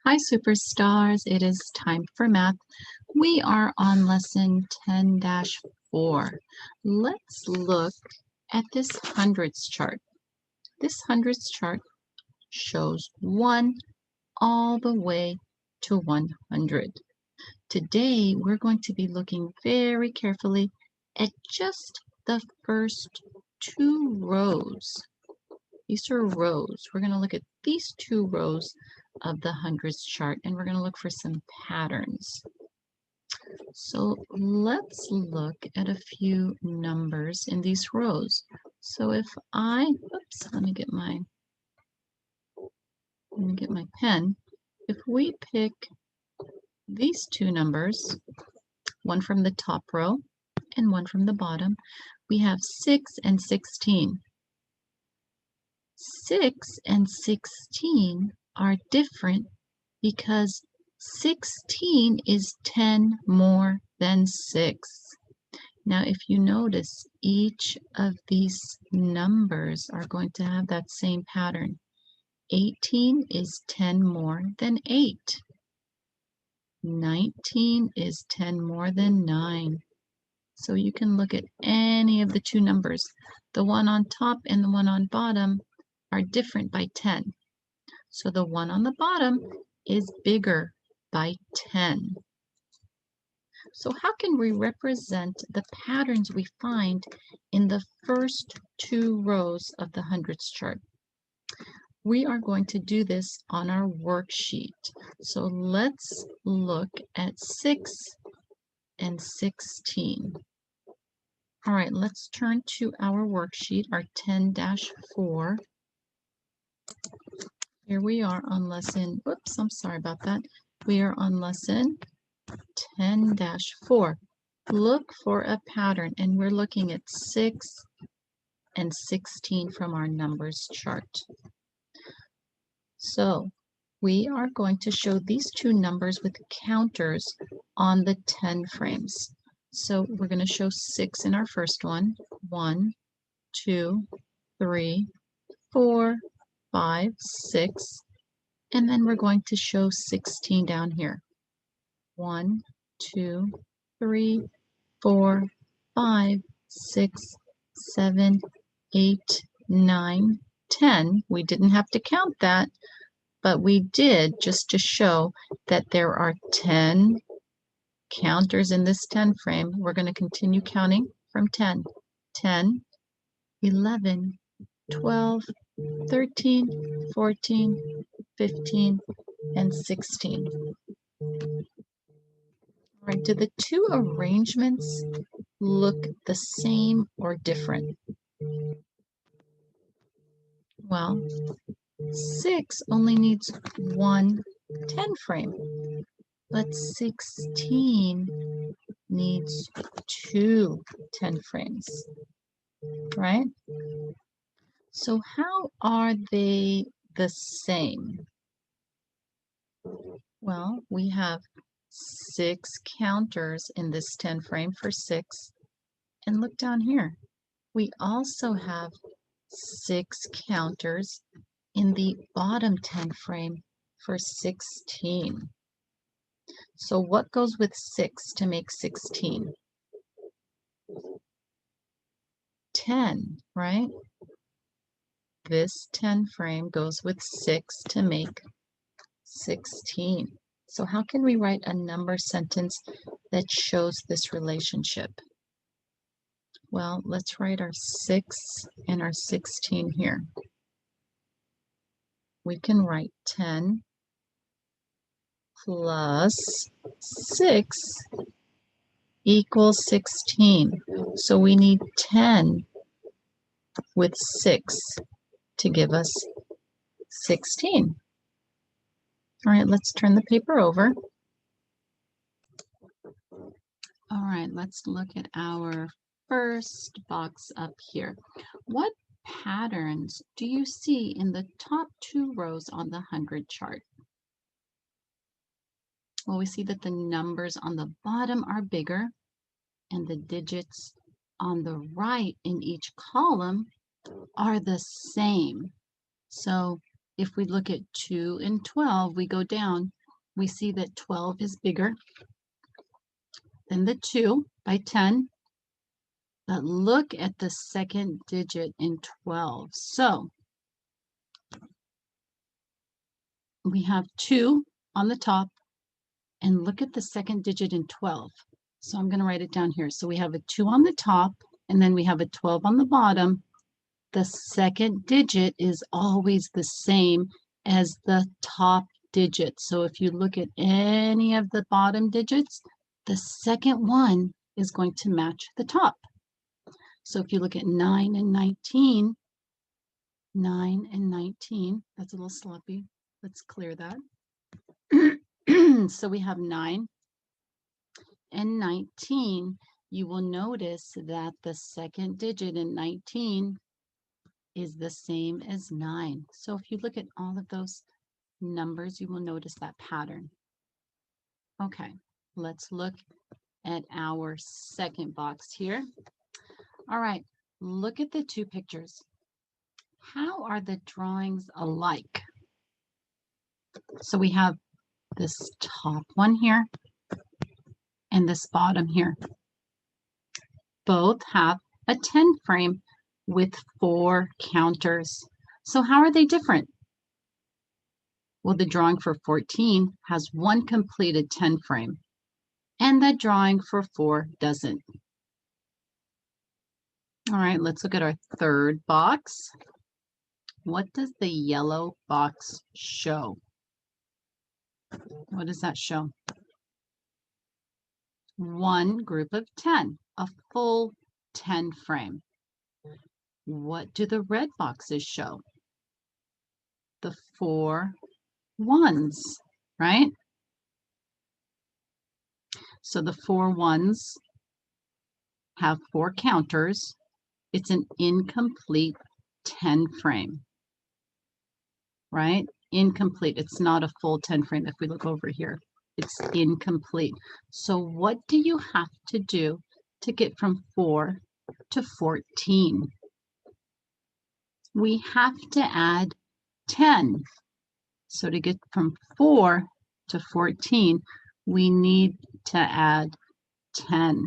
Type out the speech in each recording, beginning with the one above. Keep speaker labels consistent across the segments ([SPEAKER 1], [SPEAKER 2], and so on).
[SPEAKER 1] Hi, superstars. It is time for math. We are on lesson 10-4. Let's look at this hundreds chart. This hundreds chart shows 1 all the way to 100. Today, we're going to be looking very carefully at just the first 2 rows. These are rows. We're going to look at these 2 rows of the hundreds chart, and we're going to look for some patterns. So let's look at a few numbers in these rows. So if let me get my pen. If we pick these 2 numbers, one from the top row and one from the bottom, we have 6 and 16. 6 and 16 are different because 16 is 10 more than 6. Now, if you notice, each of these numbers are going to have that same pattern. 18 is 10 more than 8. 19 is 10 more than 9. So you can look at any of the 2 numbers. The one on top and the one on bottom are different by 10. So the one on the bottom is bigger by 10. So how can we represent the patterns we find in the first 2 rows of the hundreds chart? We are going to do this on our worksheet. So let's look at 6 and 16. All right, let's turn to our worksheet, our 10-4. Here we are on lesson, whoops, I'm sorry about that. We are on lesson 10-4. Look for a pattern, and we're looking at 6 and 16 from our numbers chart. So we are going to show these 2 numbers with counters on the 10 frames. So we're going to show 6 in our first one. 1, 2, 3, 4, 5, 6. And then we're going to show 16 down here. 1, 2, 3, 4, 5, 6, 7, 8, 9, 10. We didn't have to count that, but we did just to show that there are 10 counters in this 10 frame. We're going to continue counting from 10. 10, 11, 12, 13, 14, 15, and 16. All right, do the 2 arrangements look the same or different? Well, 6 only needs 1 10 frame, but 16 needs 2 10 frames, right? So how are they the same? Well, we have 6 counters in this 10 frame for 6. And look down here. We also have 6 counters in the bottom 10 frame for 16. So what goes with 6 to make 16? 10, right? This 10 frame goes with 6 to make 16. So how can we write a number sentence that shows this relationship? Well, let's write our 6 and our 16 here. We can write 10 plus 6 equals 16. So we need 10 with 6 to give us 16. All right, let's turn the paper over. All right, let's look at our first box up here. What patterns do you see in the top 2 rows on the 100 chart? Well, we see that the numbers on the bottom are bigger and the digits on the right in each column are the same. So if we look at 2 and 12, we go down. we see that 12 is bigger than the 2 by 10. But look at the second digit in 12. So we have 2 on the top, and look at the second digit in 12. So I'm going to write it down here. So we have a 2 on the top, and then we have a 12 on the bottom. The second digit is always the same as the top digit. So if you look at any of the bottom digits, the second one is going to match the top. So if you look at 9 and 19, 9 and 19, that's a little sloppy. Let's clear that. So we have 9 and 19. You will notice that the second digit in 19 is the same as 9. So if you look at all of those numbers, you will notice that pattern. Okay, let's look at our second box here. All right, look at the two pictures. How are the drawings alike? So we have this top one here and this bottom here. Both have a 10 frame with 4 counters. So how are they different? Well, the drawing for 14 has 1 completed 10 frame, and the drawing for 4 doesn't. All right, let's look at our third box. What does the yellow box show? What does that show? 1 group of 10, a full 10 frame. What do the red boxes show? The 4 ones, right? So the 4 ones have 4 counters. It's an incomplete 10 frame, right? Incomplete. It's not a full 10 frame. If we look over here, it's incomplete. So what do you have to do to get from 4 to 14? We have to add 10. So to get from 4 to 14, we need to add 10.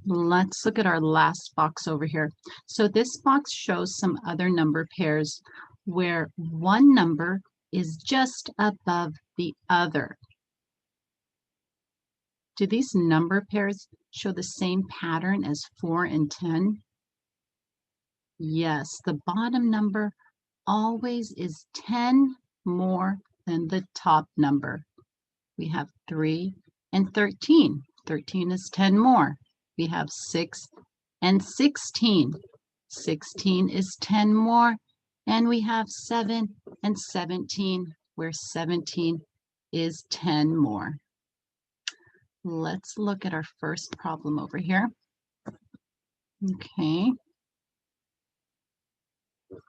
[SPEAKER 1] Let's look at our last box over here. So this box shows some other number pairs where one number is just above the other. Do these number pairs show the same pattern as 4 and 10? Yes, the bottom number always is 10 more than the top number. We have 3 and 13. 13 is 10 more. We have 6 and 16. 16 is 10 more. And we have 7 and 17, where 17 is 10 more. Let's look at our first problem over here. Okay.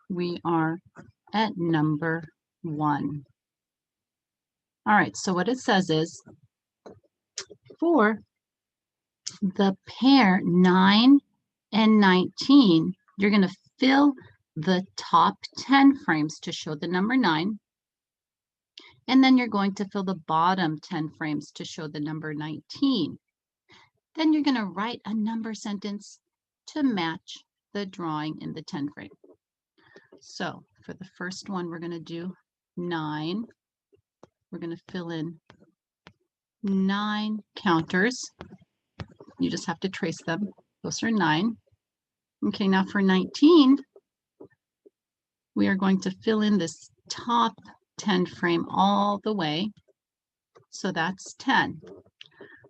[SPEAKER 1] We are at number 1. All right, so what it says is, for the pair 9 and 19, you're going to fill the top 10 frames to show the number 9. And then you're going to fill the bottom 10 frames to show the number 19. Then you're going to write a number sentence to match the drawing in the 10 frame. So for the first one, we're going to do 9. We're going to fill in 9 counters. You just have to trace them. Those are 9. Okay, now for 19, we are going to fill in this top 10 frame all the way. So that's 10.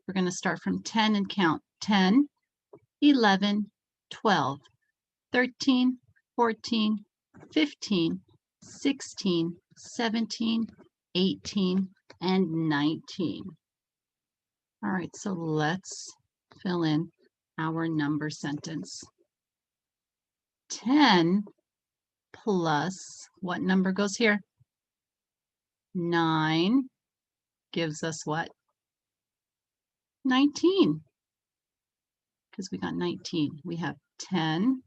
[SPEAKER 1] We're going to start from 10 and count 10, 11, 12, 13, 14, 15, 16, 17, 18, and 19. All right, so let's fill in our number sentence. 10 plus, what number goes here? 9 gives us what? 19. Because we got 19. We have 10,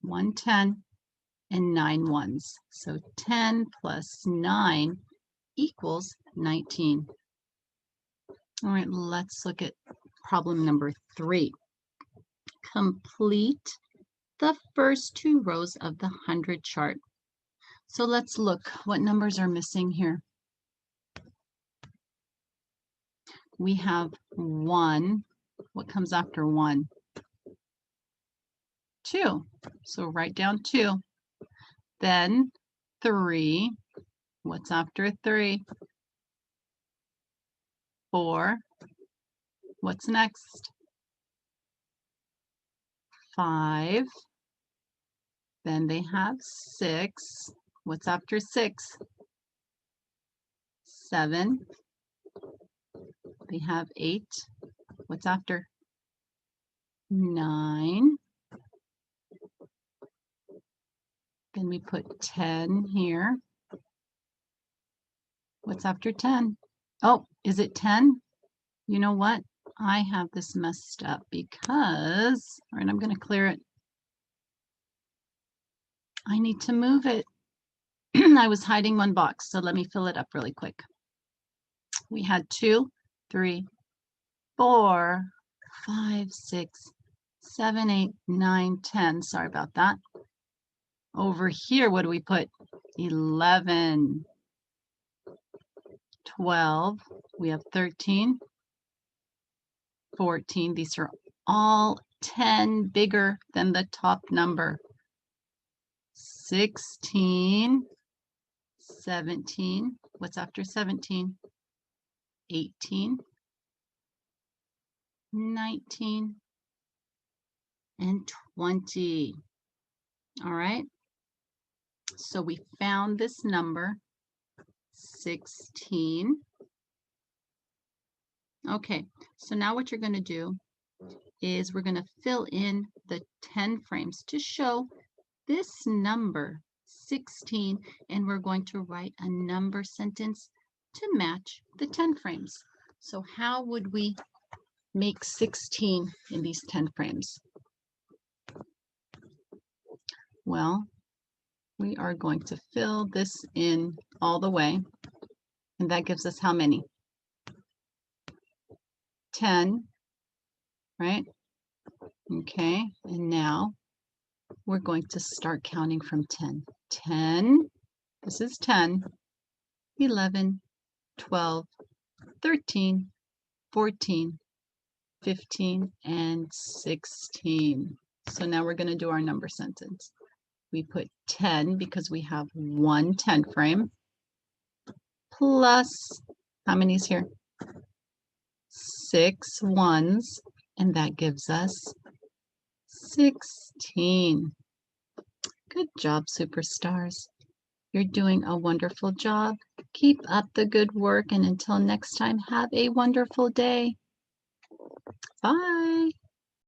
[SPEAKER 1] 1 10, and 9 ones. So 10 plus 9 equals 19. All right, let's look at problem number 3. Complete the first 2 rows of the 100 chart. So let's look. What numbers are missing here? We have 1. What comes after 1? 2. So write down 2. Then 3. What's after 3? 4. What's next? 5. Then they have 6. What's after 6? 7. They have 8. What's after? 9. Then we put 10 here. What's after 10? Oh, is it 10? You know what? I have this messed up because, all right, I'm going to clear it. I need to move it. I was hiding one box, so let me fill it up really quick. We had 2, 3, 4, 5, 6, 7, 8, 9, 10. Sorry about that. Over here, what do we put? 11, 12. We have 13, 14. These are all 10 bigger than the top number. 16, 17. What's after 17? 18, 19, and 20. All right. So we found this number, 16. Okay, so now what you're going to do is we're going to fill in the 10 frames to show this number, 16, and we're going to write a number sentence to match the 10 frames. So how would we make 16 in these 10 frames? Well, we are going to fill this in all the way, and that gives us how many? 10, right? Okay, and now we're going to start counting from 10. 10, this is 10, 11, 12, 13, 14, 15, and 16. So now we're going to do our number sentence. We put 10 because we have one 10 frame plus, how many is here? 6 ones, and that gives us 16. Good job, superstars. You're doing a wonderful job. Keep up the good work, and until next time, have a wonderful day. Bye.